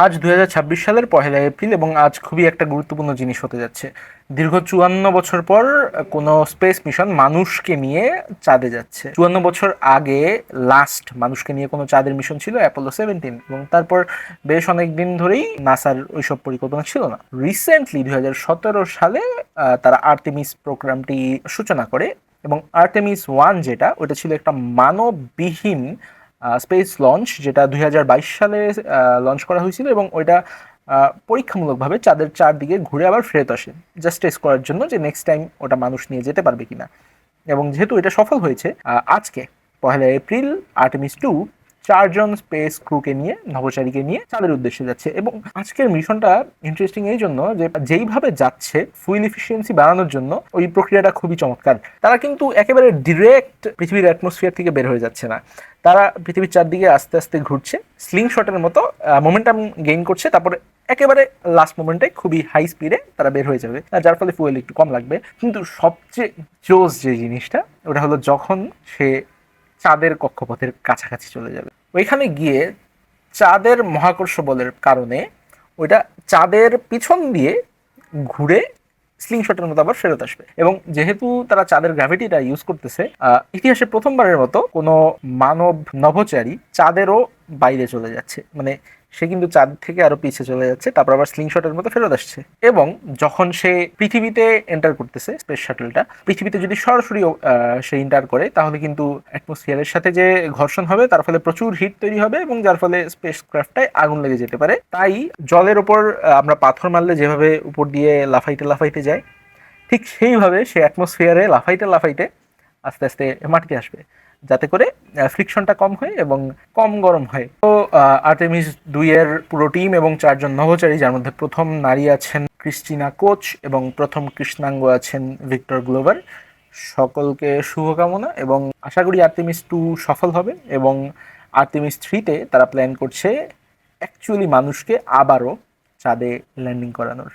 আজ ২০২৬ সালের ১লা এপ্রিল এবং আজ খুবই একটা গুরুত্বপূর্ণ জিনিস হতে যাচ্ছে। দীর্ঘ ৫৪ বছর পর কোনো স্পেস মিশন মানুষকে নিয়ে চাঁদে যাচ্ছে। ৫৪ বছর আগে লাস্ট মানুষকে নিয়ে কোনো চাঁদের মিশন ছিল অ্যাপোলো 17, এবং তারপর বেশ অনেক দিন ধরেই নাসার ওইসব পরিকল্পনা ছিল না। রিসেন্টলি ২০১৭ সালে তারা আর্তেমিস প্রোগ্রামটি সূচনা করে, এবং আর্তেমিস 1 যেটা, ওটা ছিল একটা মানববিহীন স্পেস লঞ্চ, যেটা ২০২২ সালে লঞ্চ করা হয়েছিল, এবং ওইটা পরীক্ষামূলকভাবে চাঁদের চারদিকে ঘুরে আবার ফেরত আসে, জাস্ট টেস্ট করার জন্য যে নেক্সট টাইম ওটা মানুষ নিয়ে যেতে পারবে কিনা। এবং যেহেতু এটা সফল হয়েছে, আজকে ১লা এপ্রিল আর্টেমিস 2 4জন স্পেস ক্রুকে নিয়ে, নভোচারীকে নিয়ে চাঁদের উদ্দেশ্যে যাচ্ছে। এবং আজকের মিশনটা ইন্টারেস্টিং এই জন্য যে যেইভাবে যাচ্ছে ফুয়েল এফিসিয়েন্সি বাড়ানোর জন্য, ওই প্রক্রিয়াটা খুবই চমৎকার। তারা কিন্তু একেবারে ডিরেক্ট পৃথিবীর অ্যাটমসফিয়ার থেকে বের হয়ে যাচ্ছে না, তারা পৃথিবীর চারদিকে আস্তে আস্তে ঘুরছে, স্লিং শটের মতো মোমেন্টাম গেইন করছে, তারপরে একেবারে লাস্ট মোমেন্টে খুবই হাই স্পিডে তারা বের হয়ে যাবে, যার ফলে ফুয়েল একটু কম লাগবে। কিন্তু সবচেয়ে জোস যে জিনিসটা, ওটা হলো যখন সে চাঁদের কক্ষপথের কাছাকাছি চলে যাবে, ওইখানে গিয়ে চাঁদের মহাকর্ষ বলের কারণে ওইটা চাঁদের পিছন দিয়ে ঘুরে স্লিংশটের মতো আবার ফেরত আসবে। এবং যেহেতু তারা চাঁদের গ্র্যাভিটিটা ইউজ করতেছে, ইতিহাসে প্রথমবারের মতো কোনো মানব নভোচারী চাঁদেরও বাইরে চলে যাচ্ছে, মানে সে কিন্তু চাঁদ থেকে আরো পিছিয়ে চলে যাচ্ছে, তারপর আবার স্লিংশটের মতো ফেরত আসছে। এবং যখন সে পৃথিবীতে এন্টার করতেছে, স্পেস শাটলটা পৃথিবীতে যদি সরাসরি সে এন্টার করে, তাহলে কিন্তু অ্যাটমসফিয়ারের সাথে যে ঘর্ষণ হবে, তার ফলে প্রচুর হিট তৈরি হবে, এবং যার ফলে স্পেস ক্রাফটটায় আগুন লেগে যেতে পারে। তাই জলের ওপর আমরা পাথর মারলে যেভাবে উপর দিয়ে লাফাইতে লাফাইতে যায়, ঠিক সেইভাবে সে অ্যাটমসফিয়ারে লাফাইতে লাফাইতে আস্তে আস্তে মাটিতে আসবে, যাতে করে ফ্রিকশনটা কম হয় এবং কম গরম হয়। তো আর্টেমিস 2 এর পুরো টিম এবং 4জন নভোচারী, যার মধ্যে প্রথম নারী আছেন ক্রিস্টিনা কোচ এবং প্রথম কৃষ্ণাঙ্গ আছেন ভিক্টর গ্লোভার, সকলকে শুভকামনা। এবং আশা করি আর্টেমিস 2 সফল হবে, এবং আর্টেমিস 3-তে তারা প্ল্যান করছে অ্যাকচুয়ালি মানুষকে আবারও চাঁদে ল্যান্ডিং করানোর।